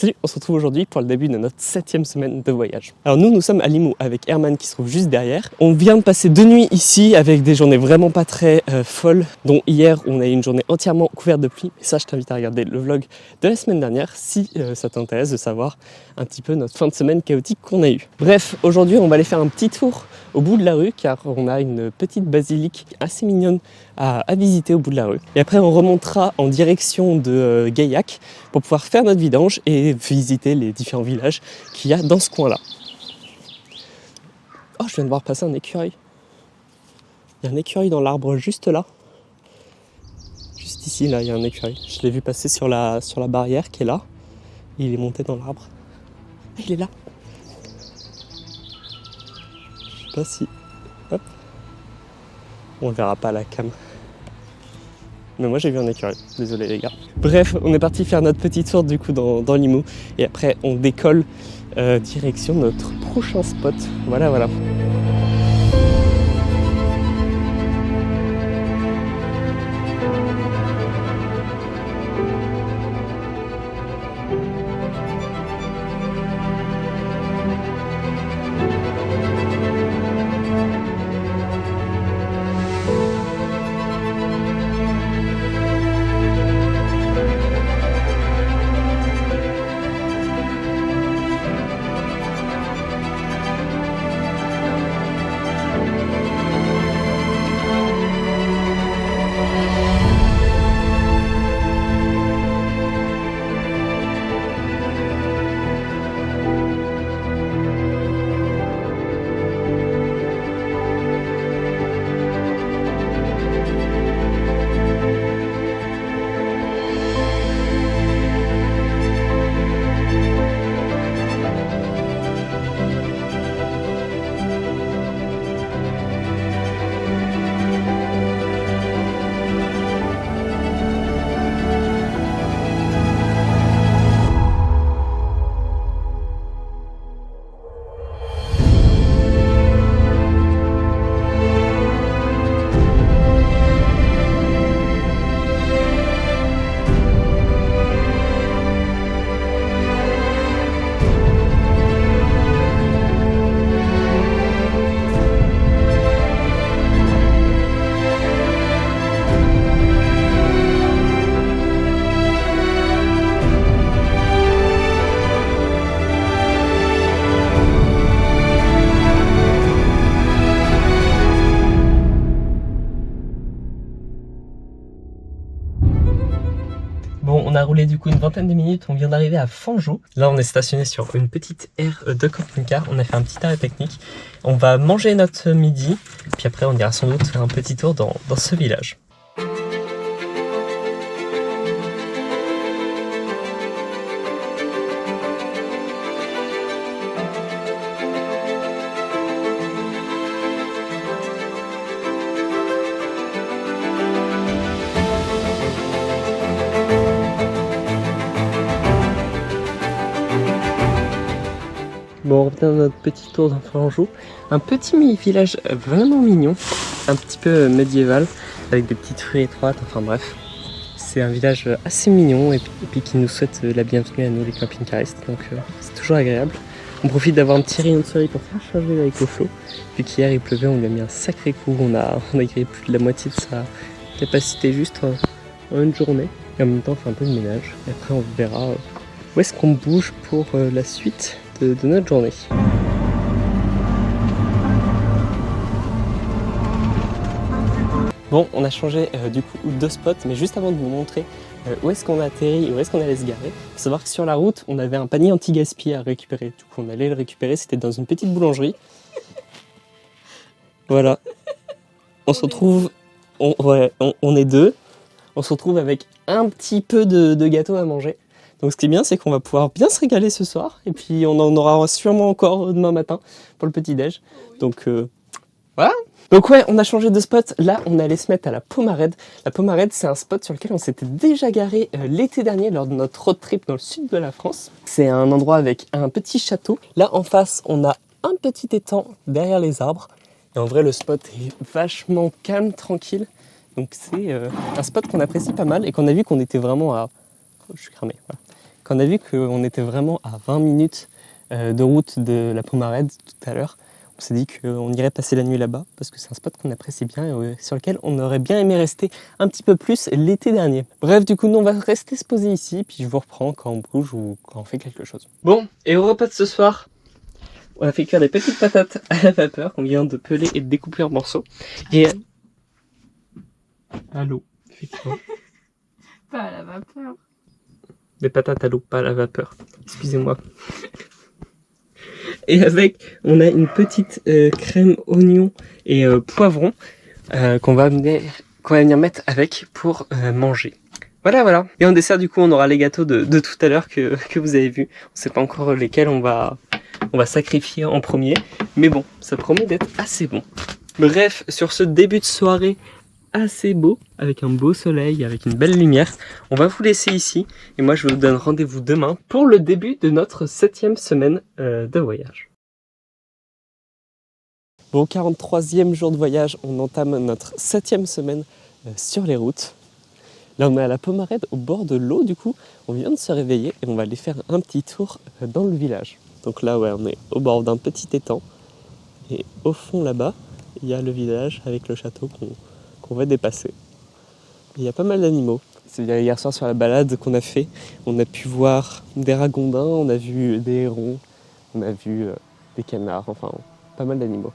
Salut, on se retrouve aujourd'hui pour le début de notre 7e semaine de voyage. Alors nous sommes à Limoux avec Herman qui se trouve juste derrière. On vient de passer 2 nuits ici avec des journées vraiment pas très folles, dont hier on a eu une journée entièrement couverte de pluie. Et ça, je t'invite à regarder le vlog de la semaine dernière si ça t'intéresse de savoir un petit peu notre fin de semaine chaotique qu'on a eue. Bref, aujourd'hui on va aller faire un petit tour au bout de la rue car on a une petite basilique assez mignonne à visiter au bout de la rue. Et après on remontera en direction de Gaillac pour pouvoir faire notre vidange et visiter les différents villages qu'il y a dans ce coin-là. Oh, je viens de voir passer un écureuil. Il y a un écureuil dans l'arbre juste là. Juste ici, là, il y a un écureuil. Je l'ai vu passer sur la barrière qui est là. Il est monté dans l'arbre. Ah, il est là. Je sais pas si... Hop. On le verra pas à la cam. Mais moi j'ai vu un écureuil, désolé les gars. Bref, on est parti faire notre petit tour du coup dans Limoux. Et après on décolle direction notre prochain spot. Voilà. Bon, on a roulé du coup une vingtaine de minutes, on vient d'arriver à Fangeau. Là, on est stationné sur une petite aire de camping-car. On a fait un petit arrêt technique. On va manger notre midi, puis après on ira sans doute faire un petit tour dans ce village. Bon, on revient à notre petit tour dans Fangeau. Un petit village vraiment mignon, un petit peu médiéval, avec des petites rues étroites, enfin bref. C'est un village assez mignon et puis qui nous souhaite la bienvenue à nous les camping-caristes, donc c'est toujours agréable. On profite d'avoir un petit rayon de soleil pour faire changer avec le flot. Vu qu'hier il pleuvait, on lui a mis un sacré coup, on a grillé plus de la moitié de sa capacité juste en une journée. Et en même temps on fait un peu de ménage, et après on verra où est-ce qu'on bouge pour la suite de notre journée. Bon, on a changé du coup de spot, mais juste avant de vous montrer où est-ce qu'on a atterri et où est-ce qu'on allait se garer, il faut savoir que sur la route, on avait un panier anti-gaspi à récupérer. Du coup, on allait le récupérer, c'était dans une petite boulangerie. Voilà. On se retrouve, on est deux, on se retrouve avec un petit peu de gâteau à manger. Donc ce qui est bien, c'est qu'on va pouvoir bien se régaler ce soir. Et puis on en aura sûrement encore demain matin pour le petit-déj. Donc voilà. Donc ouais, on a changé de spot. Là, on allait se mettre à la Pomarède. La Pomarède, c'est un spot sur lequel on s'était déjà garé l'été dernier lors de notre road trip dans le sud de la France. C'est un endroit avec un petit château. Là, en face, on a un petit étang derrière les arbres. Et en vrai, le spot est vachement calme, tranquille. Donc c'est un spot qu'on apprécie pas mal et qu'on a vu qu'on était vraiment à... Oh, je suis cramé, voilà. Quand on a vu qu'on était vraiment à 20 minutes de route de la Pomarède tout à l'heure, on s'est dit qu'on irait passer la nuit là-bas parce que c'est un spot qu'on apprécie bien et sur lequel on aurait bien aimé rester un petit peu plus l'été dernier. Bref, du coup, nous on va rester se poser ici, puis je vous reprends quand on bouge ou quand on fait quelque chose. Bon, et au repas de ce soir, on a fait cuire des petites patates à la vapeur qu'on vient de peler et de découper en morceaux. Et à l'eau, effectivement. Pas à la vapeur. Des patates à l'eau, pas à la vapeur. Excusez-moi. Et avec, on a une petite crème oignon et poivron qu'on va venir mettre avec pour manger. Voilà. Et en dessert, du coup, on aura les gâteaux de tout à l'heure que vous avez vus. On sait pas encore lesquels on va sacrifier en premier. Mais bon, ça promet d'être assez bon. Bref, sur ce début de soirée assez beau, avec un beau soleil, avec une belle lumière, on va vous laisser ici. Et moi, je vous donne rendez-vous demain pour le début de notre 7e semaine de voyage. Bon, 43e jour de voyage, on entame notre 7e semaine sur les routes. Là, on est à la Pomarède, au bord de l'eau, du coup. On vient de se réveiller et on va aller faire un petit tour dans le village. Donc là, ouais, on est au bord d'un petit étang. Et au fond, là-bas, il y a le village avec le château qu'on va dépasser. Il y a pas mal d'animaux. C'est hier soir sur la balade qu'on a fait. On a pu voir des ragondins, on a vu des hérons, on a vu des canards, enfin, pas mal d'animaux.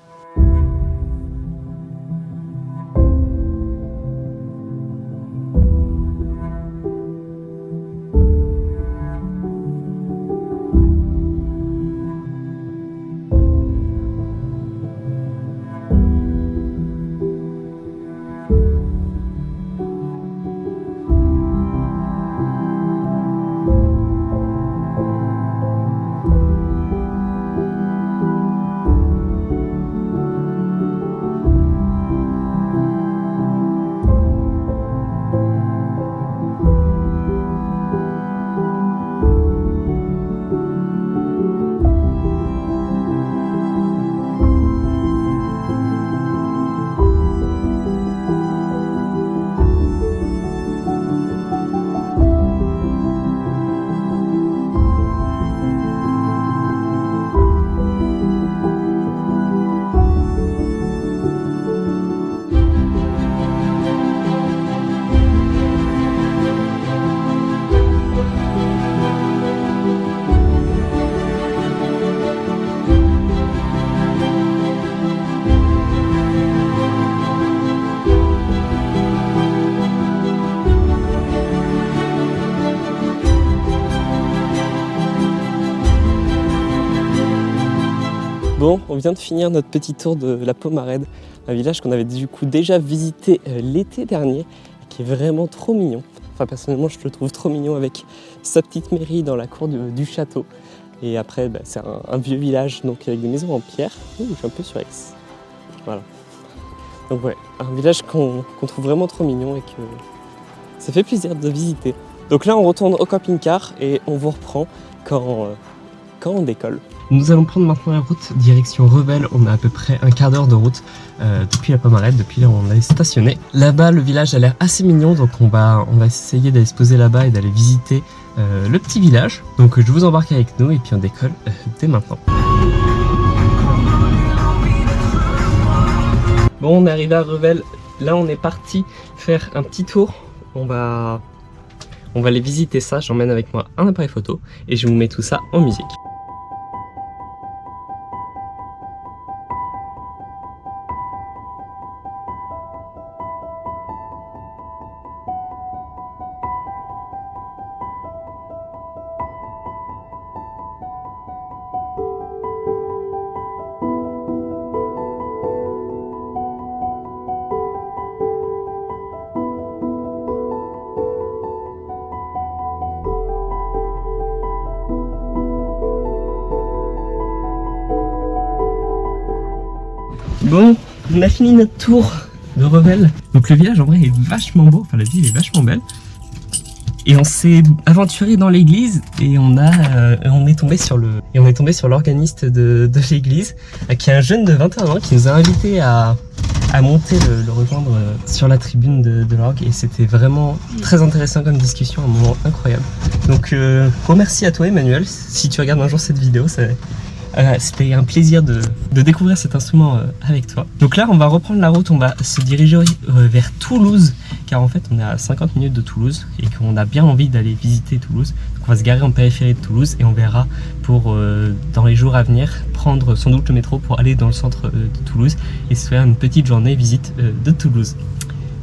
Bon, on vient de finir notre petit tour de la Pomarède, un village qu'on avait du coup déjà visité l'été dernier, qui est vraiment trop mignon. Enfin, personnellement, je le trouve trop mignon avec sa petite mairie dans la cour du château. Et après, c'est un vieux village, donc avec des maisons en pierre. Ouh, je suis un peu sur X. Voilà. Donc ouais, un village qu'on trouve vraiment trop mignon et que ça fait plaisir de visiter. Donc là, on retourne au camping-car et on vous reprend quand on décolle. Nous allons prendre maintenant la route direction Revel. On a à peu près un quart d'heure de route depuis la Pomarède, depuis là où on est stationné. Là-bas, le village a l'air assez mignon, donc on va essayer d'aller se poser là-bas et d'aller visiter le petit village. Donc je vous embarque avec nous et puis on décolle dès maintenant. Bon, on est arrivé à Revel. Là, on est parti faire un petit tour. On va aller visiter ça. J'emmène avec moi un appareil photo et je vous mets tout ça en musique. Bon, on a fini notre tour de Revel. Donc le village en vrai est vachement beau, enfin la ville est vachement belle. Et on s'est aventuré dans l'église et on est tombé sur l'organiste de l'église, qui est un jeune de 21 ans qui nous a invités à à monter le rejoindre sur la tribune de l'orgue et c'était vraiment très intéressant comme discussion, un moment incroyable. Donc gros merci à toi Emmanuel, si tu regardes un jour cette vidéo, c'était un plaisir de découvrir cet instrument avec toi. Donc là on va reprendre la route, on va se diriger vers Toulouse, car en fait on est à 50 minutes de Toulouse et qu'on a bien envie d'aller visiter Toulouse. Donc on va se garer en périphérie de Toulouse et on verra pour dans les jours à venir prendre sans doute le métro pour aller dans le centre de Toulouse et se faire une petite journée visite de Toulouse.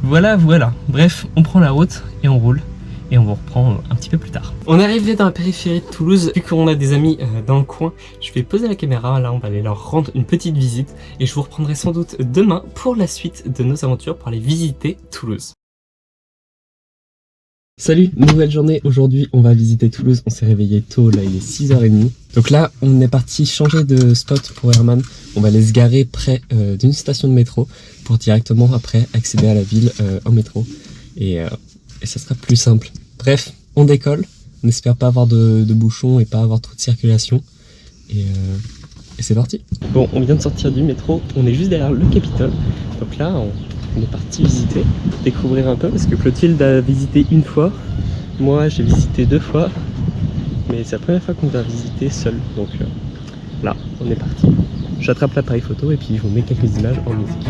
Voilà. Bref, on prend la route et on roule. Et on vous reprend un petit peu plus tard. On est arrivé dans la périphérie de Toulouse. Vu qu'on a des amis dans le coin, je vais poser la caméra. Là, on va aller leur rendre une petite visite. Et je vous reprendrai sans doute demain pour la suite de nos aventures pour aller visiter Toulouse. Salut, nouvelle journée. Aujourd'hui, on va visiter Toulouse. On s'est réveillé tôt, là, il est 6h30. Donc là, on est parti changer de spot pour Herman. On va aller se garer près d'une station de métro pour directement après accéder à la ville en métro. Et ça sera plus simple. Bref, on décolle. On espère pas avoir de bouchons et pas avoir trop de circulation. Et c'est parti. Bon, on vient de sortir du métro. On est juste derrière le Capitole. Donc là, on est parti visiter, découvrir un peu. Parce que Clotilde a visité une fois. Moi, j'ai visité 2 fois. Mais c'est la première fois qu'on va visiter seul. Donc là, on est parti. J'attrape l'appareil photo et puis je vous mets quelques images en musique.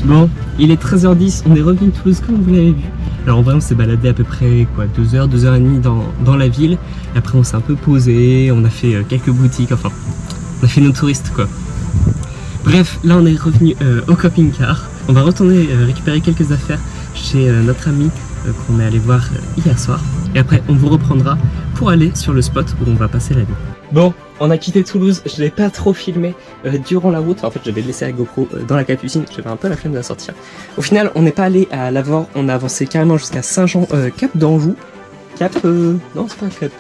Bon, il est 13h10, on est revenu de Toulouse comme vous l'avez vu. Alors en vrai on s'est baladé à peu près 2h30 dans la ville. Et après on s'est un peu posé, on a fait quelques boutiques, enfin on a fait nos touristes quoi. Bref, là on est revenu au camping-car. On va retourner récupérer quelques affaires chez notre ami qu'on est allé voir hier soir. Et après on vous reprendra pour aller sur le spot où on va passer la nuit. Bon, on a quitté Toulouse, je l'ai pas trop filmé durant la route. En fait, j'avais laissé la GoPro dans la capucine, j'avais un peu la flemme de la sortir. Au final, on n'est pas allé à Lavore, on a avancé carrément jusqu'à Saint-Jean, Cap d'Anjou. Non, c'est pas un Cap.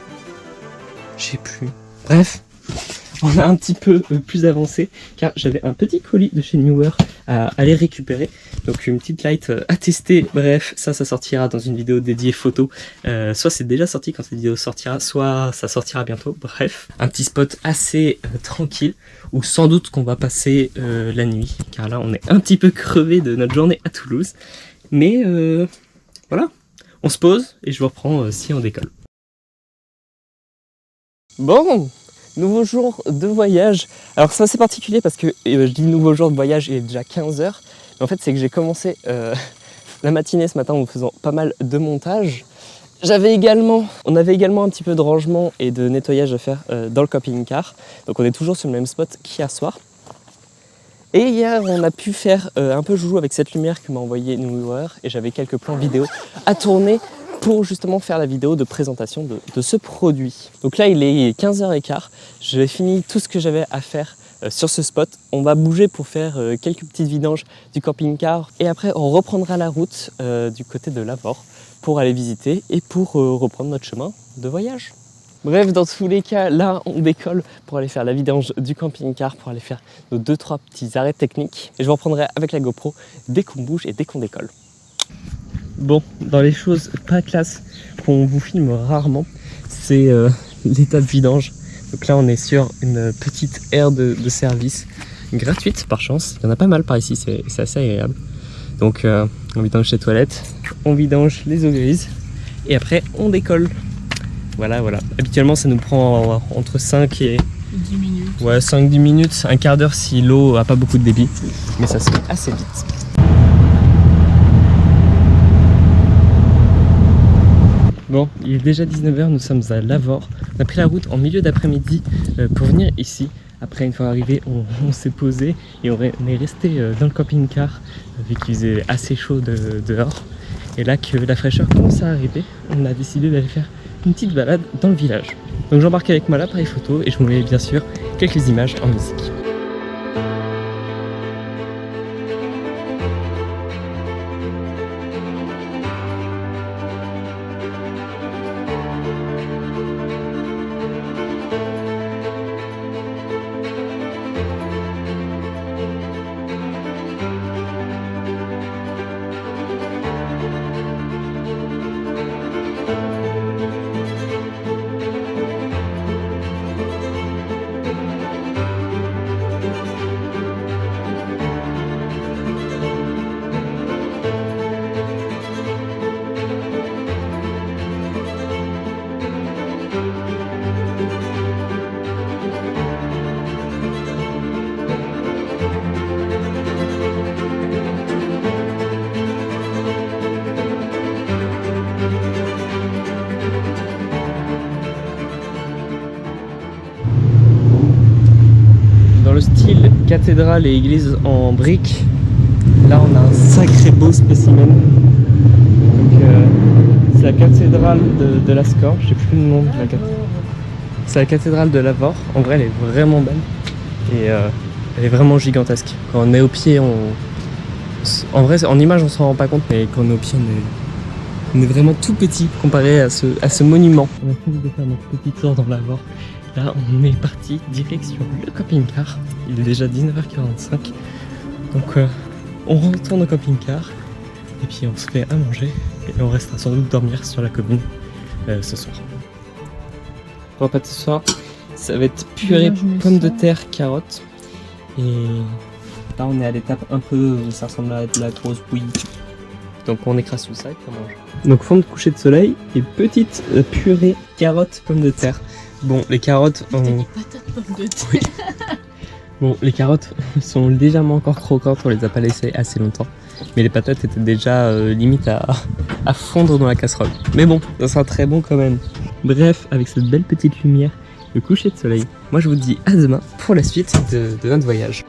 Je sais plus. Bref, on a un petit peu plus avancé car j'avais un petit colis de chez Newer à aller récupérer. Donc une petite light à tester. Bref, ça sortira dans une vidéo dédiée photo. Soit c'est déjà sorti quand cette vidéo sortira, soit ça sortira bientôt. Bref, un petit spot assez tranquille où sans doute qu'on va passer la nuit. Car là on est un petit peu crevé de notre journée à Toulouse. Mais voilà, on se pose et je vous reprends si on décolle. Bon, nouveau jour de voyage. Alors c'est assez particulier parce que je dis nouveau jour de voyage, il est déjà 15h. Mais en fait c'est que j'ai commencé la matinée ce matin en faisant pas mal de montage. On avait également un petit peu de rangement et de nettoyage à faire dans le camping-car. Donc on est toujours sur le même spot qu'hier soir. Et hier on a pu faire un peu joujou avec cette lumière que m'a envoyé Newer. Et j'avais quelques plans vidéo à tourner pour justement faire la vidéo de présentation de ce produit. Donc là il est 15h15, j'ai fini tout ce que j'avais à faire sur ce spot. On va bouger pour faire quelques petites vidanges du camping-car et après on reprendra la route du côté de Lavore pour aller visiter et pour reprendre notre chemin de voyage. Bref, dans tous les cas, là, on décolle pour aller faire la vidange du camping-car, pour aller faire nos 2-3 petits arrêts techniques. Et je vous reprendrai avec la GoPro dès qu'on bouge et dès qu'on décolle. Bon, dans les choses pas classe qu'on vous filme rarement, c'est l'état de vidange. Donc là, on est sur une petite aire de service gratuite par chance. Il y en a pas mal par ici, c'est assez agréable. Donc on vidange les toilettes, on vidange les eaux grises et après on décolle. Voilà. Habituellement ça nous prend entre 5 et 10 minutes. Ouais, 5-10 minutes, un quart d'heure si l'eau a pas beaucoup de débit. Mais ça se fait assez vite. Bon, il est déjà 19h, nous sommes à Lavore. On a pris la route en milieu d'après-midi pour venir ici. Après, une fois arrivé, on s'est posé et on est resté dans le camping-car vu qu'il faisait assez chaud dehors. Et là que la fraîcheur commence à arriver, on a décidé d'aller faire une petite balade dans le village. Donc j'embarque avec moi l'appareil photo et je vous mets bien sûr quelques images en musique. Style cathédrale et église en briques. Là on a un sacré beau spécimen. Donc c'est la cathédrale de Lascaux, je sais plus le nom de la cathédrale. C'est la cathédrale de Lavore. En vrai elle est vraiment belle et elle est vraiment gigantesque. Quand on est au pied, en vrai en image on s'en rend pas compte, mais quand on est au pied on est vraiment tout petit comparé à ce monument. On a fini de faire notre petite tour dans Lavore. Là, on est parti direction le camping-car. Il est déjà 19h45. Donc, on retourne au camping-car. Et puis, on se fait à manger. Et on restera sans doute dormir sur la commune ce soir. Le repas de ce soir, ça va être purée, pommes de terre, carottes. Et là, on est à l'étape un peu, ça ressemble à de la grosse bouillie. Donc, on écrase tout ça et puis on mange. Donc, fond de coucher de soleil et petite purée, carottes, pommes de terre. Bon, les carottes Oui. Bon, les carottes sont légèrement encore croquantes, on les a pas laissées assez longtemps. Mais les patates étaient déjà limite à fondre dans la casserole. Mais bon, ça sera très bon quand même. Bref, avec cette belle petite lumière, le coucher de soleil, moi je vous dis à demain pour la suite de notre voyage.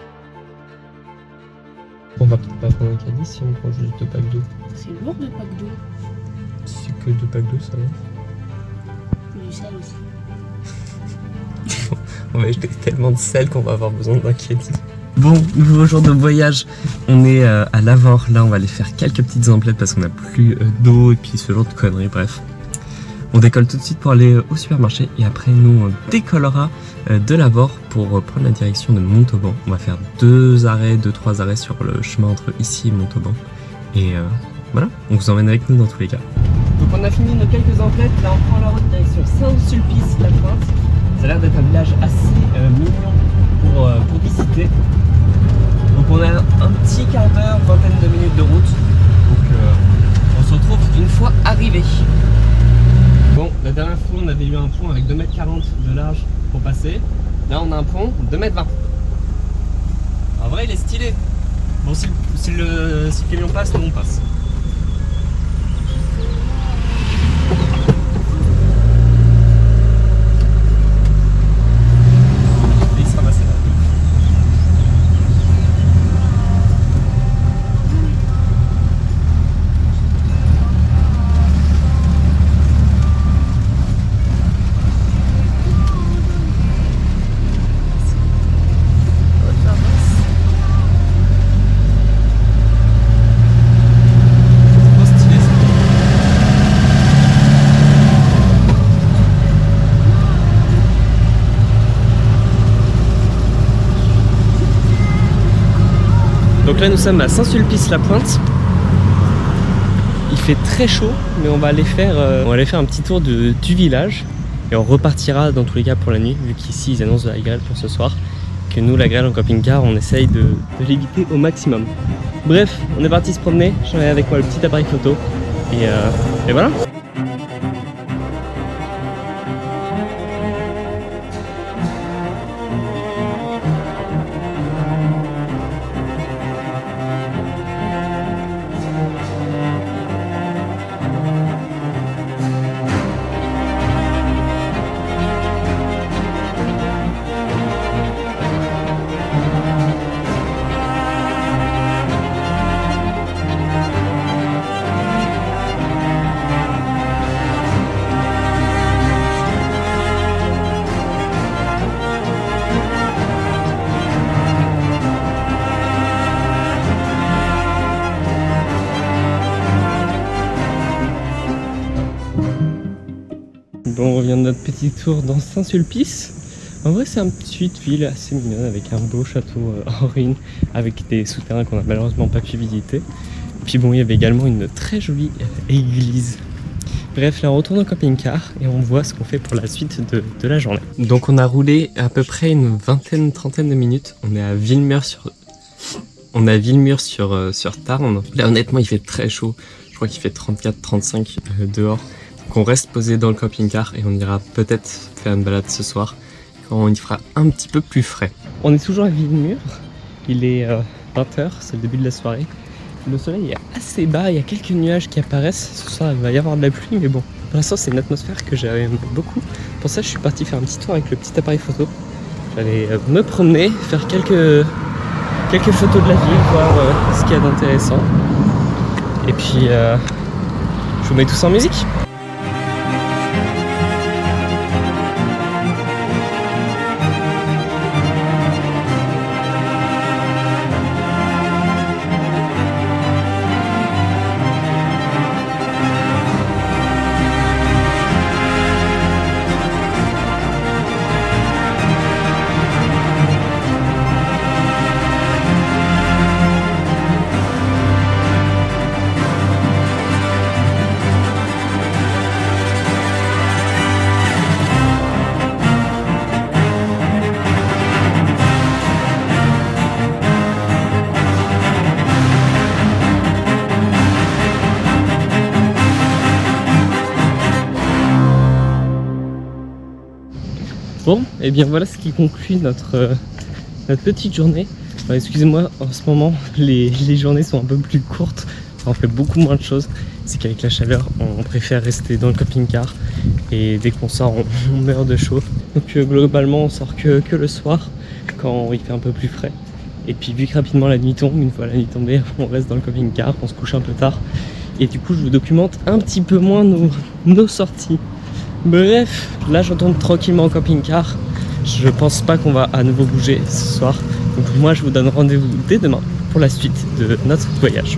On va peut-être pas prendre un caddie si on prend juste 2 packs d'eau. C'est lourd de pack d'eau. C'est que 2 packs d'eau, ça va. Du sel aussi. On va jeter tellement de sel qu'on va avoir besoin d'un caddie. Bon, nouveau jour de voyage. On est à Lavore. Là, on va aller faire quelques petites emplettes parce qu'on n'a plus d'eau et puis ce genre de conneries. Bref, on décolle tout de suite pour aller au supermarché et après, nous, on décollera de Lavore pour prendre la direction de Montauban. On va faire 2-3 arrêts sur le chemin entre ici et Montauban. Et voilà, on vous emmène avec nous dans tous les cas. Donc, on a fini nos quelques emplettes. Là, on prend la route direction Saint-Sulpice-la-Pointe. Ça a l'air d'être un village assez mignon pour visiter. Donc on a un petit quart d'heure, vingtaine de minutes de route. Donc on se retrouve une fois arrivé. Bon, la dernière fois on avait eu un pont avec 2,40 m de large pour passer. Là on a un pont 2,20 m. En vrai il est stylé. Bon si le camion passe, nous on passe. là nous sommes à Saint-Sulpice-la-Pointe. Il fait très chaud, mais on va aller faire un petit tour du village. Et on repartira dans tous les cas pour la nuit, vu qu'ici ils annoncent de la grêle pour ce soir. Que nous, la grêle en camping-car, on essaye de l'éviter au maximum. Bref, on est parti se promener. J'en ai avec moi le petit appareil photo. Et voilà. Bon, on revient de notre petit tour dans Saint-Sulpice. En vrai, c'est une petite ville assez mignonne avec un beau château en ruine, avec des souterrains qu'on n'a malheureusement pas pu visiter. Puis bon, il y avait également une très jolie église. Bref, là on retourne au camping-car et on voit ce qu'on fait pour la suite de la journée. Donc on a roulé à peu près une trentaine de minutes. On est à Villemur sur Tarn. Là honnêtement il fait très chaud. Je crois qu'il fait 34-35 dehors. Donc on reste posé dans le camping-car et on ira peut-être faire une balade ce soir quand il fera un petit peu plus frais. On est toujours à Villemur. Il est 20h, c'est le début de la soirée. Le soleil est assez bas, il y a quelques nuages qui apparaissent. Ce soir, il va y avoir de la pluie, mais bon, pour l'instant, c'est une atmosphère que j'aime beaucoup. Pour ça, je suis parti faire un petit tour avec le petit appareil photo. J'allais me promener, faire quelques photos de la ville, voir ce qu'il y a d'intéressant. Et puis, je vous mets tout ça en musique. Bon, et bien voilà ce qui conclut notre petite journée. Excusez-moi, en ce moment, les journées sont un peu plus courtes. On fait beaucoup moins de choses. C'est qu'avec la chaleur, on préfère rester dans le camping-car. Et dès qu'on sort, on meurt de chaud. Donc globalement, on sort que le soir, quand il fait un peu plus frais. Et puis vu que rapidement la nuit tombe, une fois la nuit tombée, on reste dans le camping-car, on se couche un peu tard. Et du coup, je vous documente un petit peu moins nos sorties. Bref, là je retourne tranquillement au camping-car. Je pense pas qu'on va à nouveau bouger ce soir. Donc moi je vous donne rendez-vous dès demain pour la suite de notre voyage.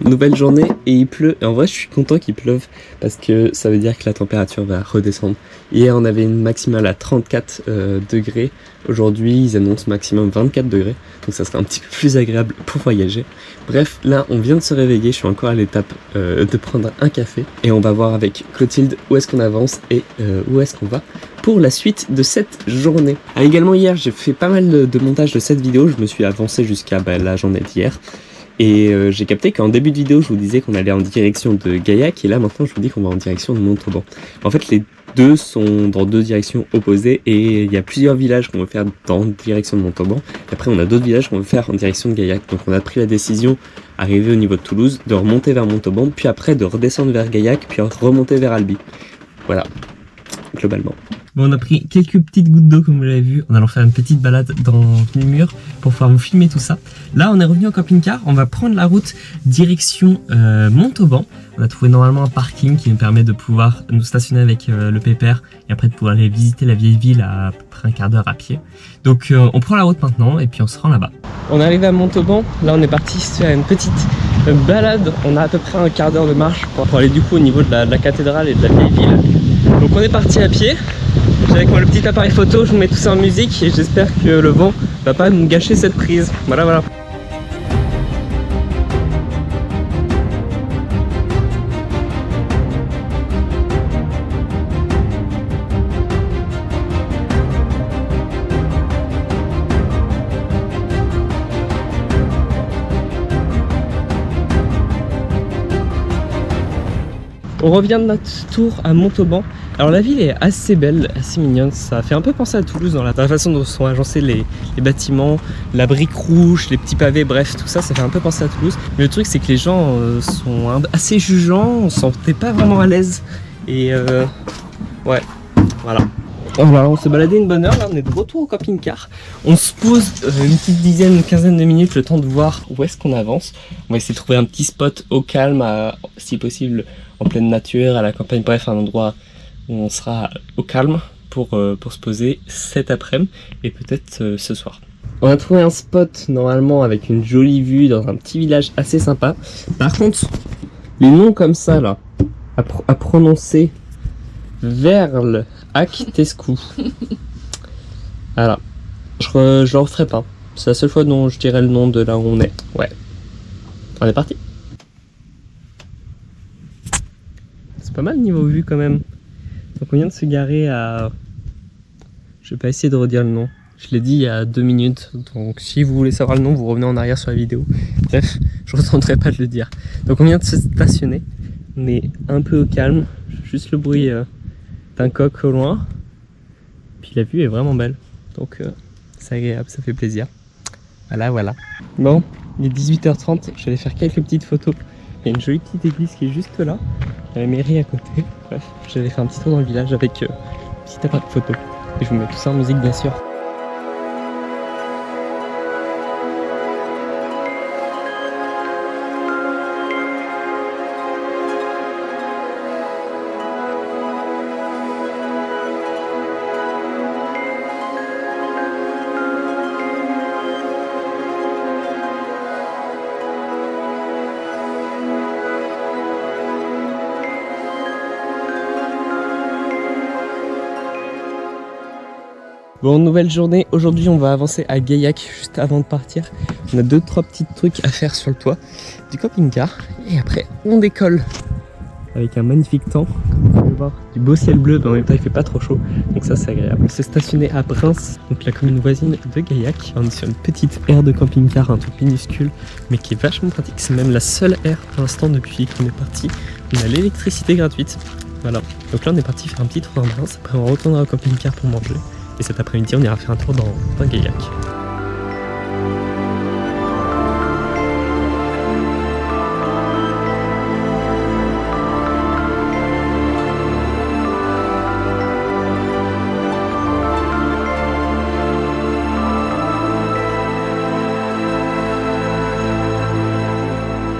Nouvelle journée et il pleut. Et en vrai, je suis content qu'il pleuve parce que ça veut dire que la température va redescendre. Hier, on avait une maximale à 34 degrés. Aujourd'hui, ils annoncent maximum 24 degrés. Donc ça sera un petit peu plus agréable pour voyager. Bref, là, on vient de se réveiller. Je suis encore à l'étape de prendre un café. Et on va voir avec Clotilde où est-ce qu'on avance et où est-ce qu'on va pour la suite de cette journée. Ah, également, hier, j'ai fait pas mal de montage de cette vidéo. Je me suis avancé jusqu'à la journée d'hier. Et j'ai capté qu'en début de vidéo, je vous disais qu'on allait en direction de Gaillac, et là maintenant je vous dis qu'on va en direction de Montauban. En fait, les deux sont dans deux directions opposées, et il y a plusieurs villages qu'on veut faire dans direction de Montauban. Et après, on a d'autres villages qu'on veut faire en direction de Gaillac. Donc on a pris la décision, arrivé au niveau de Toulouse, de remonter vers Montauban, puis après de redescendre vers Gaillac, puis remonter vers Albi. Voilà, globalement. Bon, on a pris quelques petites gouttes d'eau comme vous l'avez vu en allant faire une petite balade dans les murs pour pouvoir vous filmer tout ça. Là on est revenu en camping-car, on va prendre la route direction Montauban. On a trouvé normalement un parking qui nous permet de pouvoir nous stationner avec le pépère et après de pouvoir aller visiter la vieille ville à peu près un quart d'heure à pied. Donc on prend la route maintenant et puis on se rend là-bas. On est arrivé à Montauban, là on est parti se faire une petite balade. On a à peu près un quart d'heure de marche pour aller du coup au niveau de la cathédrale et de la vieille ville. Donc on est parti à pied. J'ai avec moi le petit appareil photo, je vous mets tout ça en musique et j'espère que le vent va pas nous gâcher cette prise. Voilà. On revient de notre tour à Montauban. Alors la ville est assez belle, assez mignonne, ça fait un peu penser à Toulouse dans la façon dont sont agencés les bâtiments, la brique rouge, les petits pavés, bref tout ça, ça fait un peu penser à Toulouse. Mais le truc c'est que les gens sont assez jugeants, on se sentait pas vraiment à l'aise et ouais, voilà. Voilà, on s'est baladé une bonne heure, là on est de retour au camping-car. On se pose une petite dizaine, une quinzaine de minutes, le temps de voir où est-ce qu'on avance. On va essayer de trouver un petit spot au calme, si possible en pleine nature, à la campagne, bref un endroit où on sera au calme pour se poser cet après-midi et peut-être ce soir. On a trouvé un spot normalement avec une jolie vue dans un petit village assez sympa. Par contre, les noms comme ça là, à prononcer, Verle, Actescu. Voilà. Je le referai pas. C'est la seule fois dont je dirais le nom de là où on est. Ouais. On est parti. C'est pas mal niveau vue quand même. Donc on vient de se garer à... Je vais pas essayer de redire le nom. Je l'ai dit il y a 2 minutes. Donc si vous voulez savoir le nom, vous revenez en arrière sur la vidéo. Bref, je ne retenterai pas de le dire. Donc on vient de se stationner. On est un peu au calme. Juste le bruit d'un coq au loin. Puis la vue est vraiment belle. Donc c'est agréable, ça fait plaisir. Voilà. Bon, il est 18h30. Je vais aller faire quelques petites photos. Il y a une jolie petite église qui est juste là. Il y a la mairie à côté. Bref, j'allais faire un petit tour dans le village avec un petit appareil photo. Et je vous mets tout ça en musique bien sûr. Bon, nouvelle journée, aujourd'hui on va avancer à Gaillac juste avant de partir. On a 2-3 petits trucs à faire sur le toit du camping-car et après on décolle avec un magnifique temps. Vous pouvez voir du beau ciel bleu, mais en même temps il fait pas trop chaud, donc ça c'est agréable. On s'est stationné à Bryns, donc la commune voisine de Gaillac. On est sur une petite aire de camping-car, un truc minuscule, mais qui est vachement pratique. C'est même la seule aire pour l'instant depuis qu'on est parti. On a l'électricité gratuite. Voilà, donc là on est parti faire un petit tour en Bryns, après on retournera au camping-car pour manger. Et cet après-midi, on ira faire un tour dans Gaillac.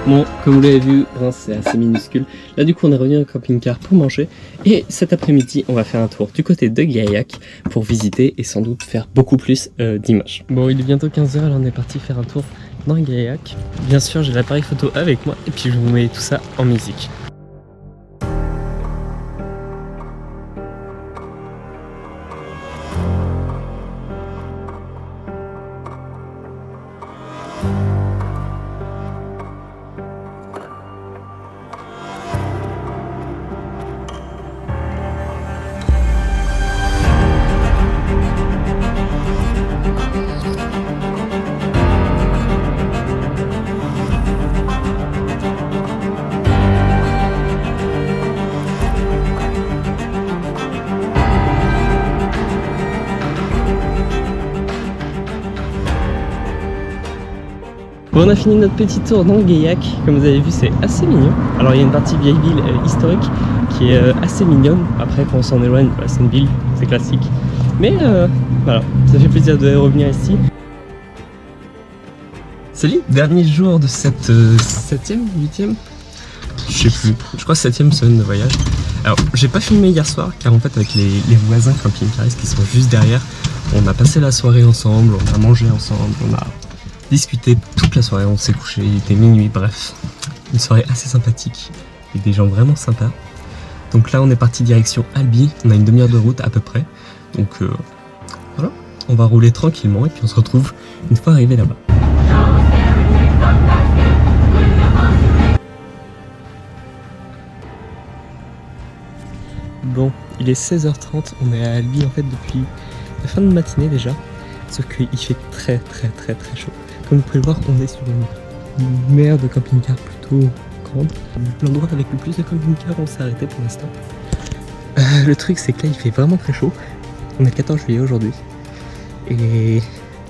Bon, comme vous l'avez vu, Reims c'est assez minuscule. Là du coup on est revenu au camping-car pour manger. Et cet après-midi on va faire un tour du côté de Gaillac pour visiter et sans doute faire beaucoup plus d'images. Bon, il est bientôt 15 h, alors on est parti faire un tour dans Gaillac. Bien sûr j'ai l'appareil photo avec moi et puis je vous mets tout ça en musique. Bon, on a fini notre petit tour dans Gaillac, comme vous avez vu c'est assez mignon. Alors il y a une partie vieille ville historique qui est assez mignonne, après quand on s'en éloigne, bah, c'est une ville, c'est classique. Mais voilà, ça fait plaisir de revenir ici. Salut, dernier jour de cette 7e, 8e, je sais plus, je crois 7e semaine de voyage. Alors j'ai pas filmé hier soir car en fait avec les voisins camping-caristes qui sont juste derrière, on a passé la soirée ensemble, on a mangé ensemble, on a discuté toute la soirée, on s'est couché, il était minuit, bref. Une soirée assez sympathique, avec des gens vraiment sympas. Donc là on est parti direction Albi, on a une demi-heure de route à peu près. Donc voilà, on va rouler tranquillement et puis on se retrouve une fois arrivé là-bas. Bon, il est 16h30, on est à Albi en fait depuis la fin de matinée déjà. Sauf qu'il fait très chaud. Comme vous pouvez le voir, on est sur une mer de camping-car plutôt grande. L'endroit avec le plus de camping-car, on s'est arrêté pour l'instant. Le truc c'est que là il fait vraiment très chaud. On est le 14 juillet aujourd'hui. Et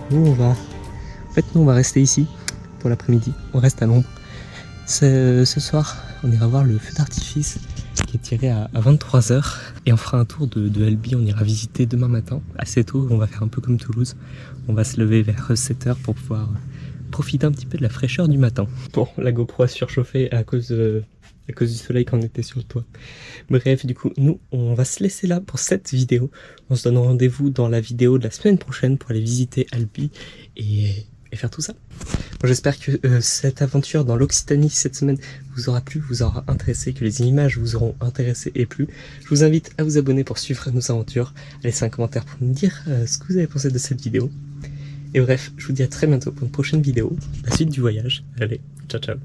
nous on va... En fait nous on va rester ici pour l'après-midi. On reste à l'ombre. Ce soir on ira voir le feu d'artifice qui est tiré à 23 h et on fera un tour de Albi, on ira visiter demain matin assez tôt, on va faire un peu comme Toulouse, on va se lever vers 7 h pour pouvoir profiter un petit peu de la fraîcheur du matin. Bon, la GoPro a surchauffé à cause du soleil quand on était sur le toit. Bref, du coup, nous, on va se laisser là pour cette vidéo. On se donne rendez-vous dans la vidéo de la semaine prochaine pour aller visiter Albi et faire tout ça. Bon, j'espère que cette aventure dans l'Occitanie cette semaine vous aura plu, vous aura intéressé, que les images vous auront intéressé et plu. Je vous invite à vous abonner pour suivre nos aventures, à laisser un commentaire pour me dire ce que vous avez pensé de cette vidéo. Et bref, je vous dis à très bientôt pour une prochaine vidéo, la suite du voyage. Allez, ciao ciao.